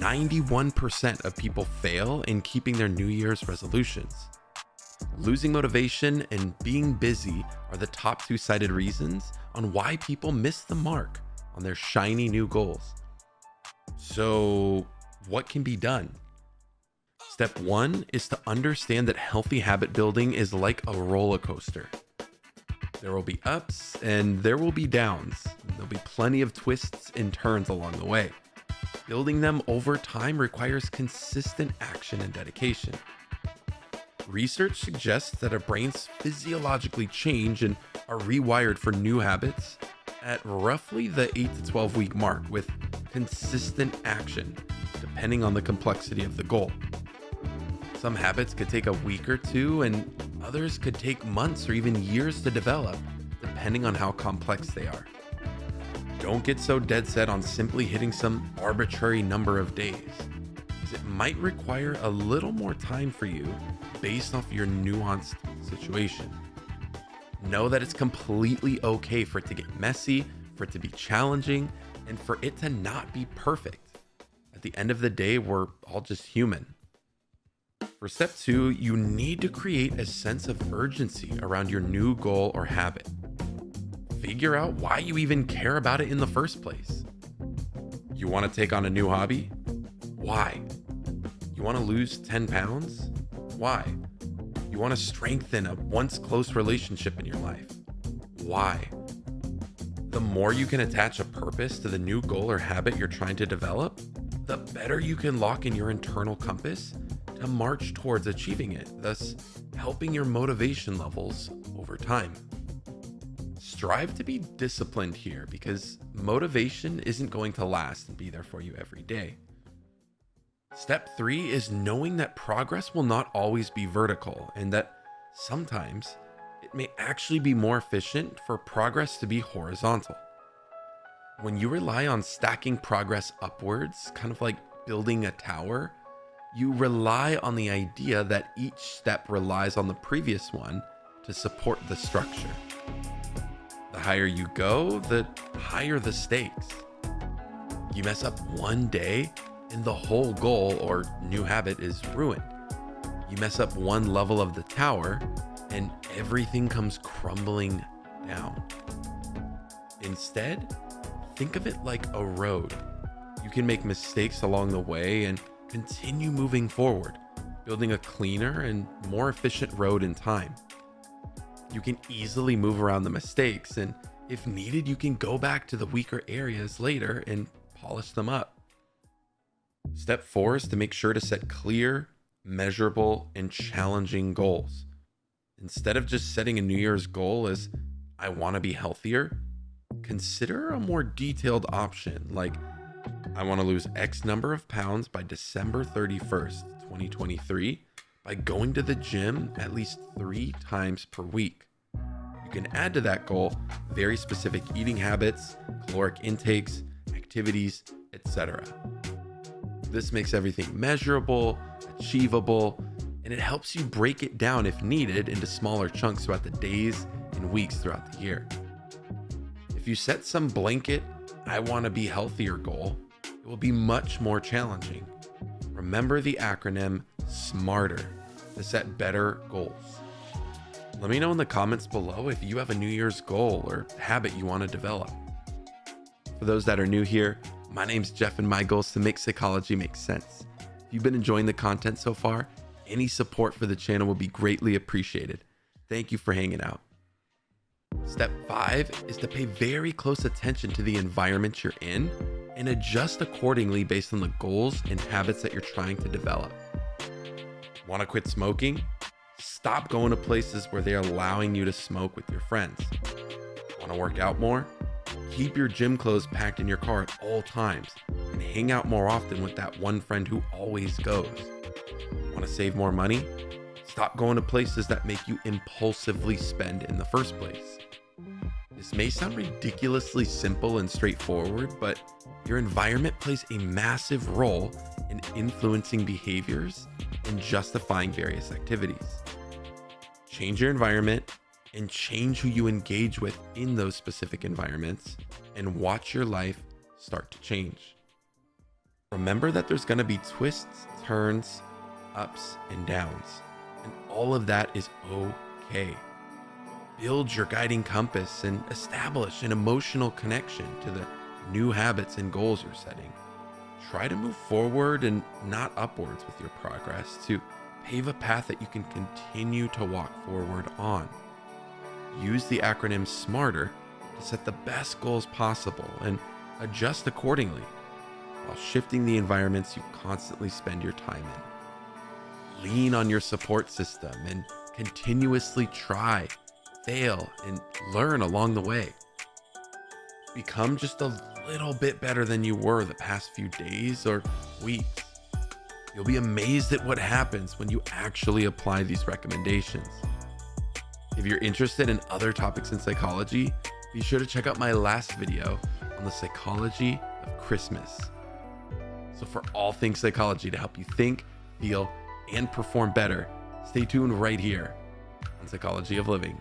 91% of people fail in keeping their New Year's resolutions. Losing motivation and being busy are the top two cited reasons on why people miss the mark on their shiny new goals. So, what can be done? Step one is to understand that healthy habit building is like a roller coaster. There will be ups and there will be downs. There'll be plenty of twists and turns along the way. Building them over time requires consistent action and dedication. Research suggests that our brains physiologically change and are rewired for new habits at roughly the 8 to 12 week mark with consistent action, depending on the complexity of the goal. Some habits could take a week or two, and others could take months or even years to develop, depending on how complex they are. Don't get so dead set on simply hitting some arbitrary number of days, as it might require a little more time for you based off your nuanced situation. Know that it's completely okay for it to get messy, for it to be challenging, and for it to not be perfect. At the end of the day, we're all just human. For step two, you need to create a sense of urgency around your new goal or habit. Figure out why you even care about it in the first place. You want to take on a new hobby? Why? You want to lose 10 pounds? Why? You want to strengthen a once close relationship in your life? Why? The more you can attach a purpose to the new goal or habit you're trying to develop, the better you can lock in your internal compass to march towards achieving it, thus helping your motivation levels over time. Strive to be disciplined here because motivation isn't going to last and be there for you every day. Step three is knowing that progress will not always be vertical and that sometimes it may actually be more efficient for progress to be horizontal. When you rely on stacking progress upwards, kind of like building a tower, you rely on the idea that each step relies on the previous one to support the structure. The higher you go, the higher the stakes. You mess up one day and the whole goal or new habit is ruined. You mess up one level of the tower and everything comes crumbling down. Instead, think of it like a road. You can make mistakes along the way and continue moving forward, building a cleaner and more efficient road in time. You can easily move around the mistakes, and if needed, you can go back to the weaker areas later and polish them up. Step four is to make sure to set clear, measurable, and challenging goals. Instead of just setting a New Year's goal as, I want to be healthier, consider a more detailed option like, I want to lose X number of pounds by December 31st, 2023 by going to the gym at least 3 times per week. You can add to that goal very specific eating habits, caloric intakes, activities, etc. This makes everything measurable, achievable, and it helps you break it down if needed into smaller chunks throughout the days and weeks throughout the year. If you set some blanket, I want to be healthier goal, it will be much more challenging. Remember the acronym SMARTER to set better goals. Let me know in the comments below if you have a New Year's goal or habit you want to develop. For those that are new here, my name's Jeff and my goal is to make psychology make sense. If you've been enjoying the content so far, any support for the channel will be greatly appreciated. Thank you for hanging out. Step 5 is to pay very close attention to the environment you're in and adjust accordingly based on the goals and habits that you're trying to develop. Want to quit smoking? Stop going to places where they're allowing you to smoke with your friends. Want to work out more? Keep your gym clothes packed in your car at all times and hang out more often with that one friend who always goes. Want to save more money? Stop going to places that make you impulsively spend in the first place. This may sound ridiculously simple and straightforward, but your environment plays a massive role in influencing behaviors and justifying various activities. Change your environment and change who you engage with in those specific environments, and watch your life start to change. Remember that there's going to be twists, turns, ups, and downs, and all of that is okay. Build your guiding compass and establish an emotional connection to the new habits and goals you're setting. Try to move forward and not upwards with your progress to pave a path that you can continue to walk forward on. Use the acronym SMARTER to set the best goals possible and adjust accordingly while shifting the environments you constantly spend your time in. Lean on your support system and continuously try, fail, and learn along the way. Become just a little bit better than you were the past few days or weeks. You'll be amazed at what happens when you actually apply these recommendations. If you're interested in other topics in psychology, be sure to check out my last video on the psychology of Christmas. So for all things psychology to help you think, feel, and perform better, stay tuned right here on Psychology of Living.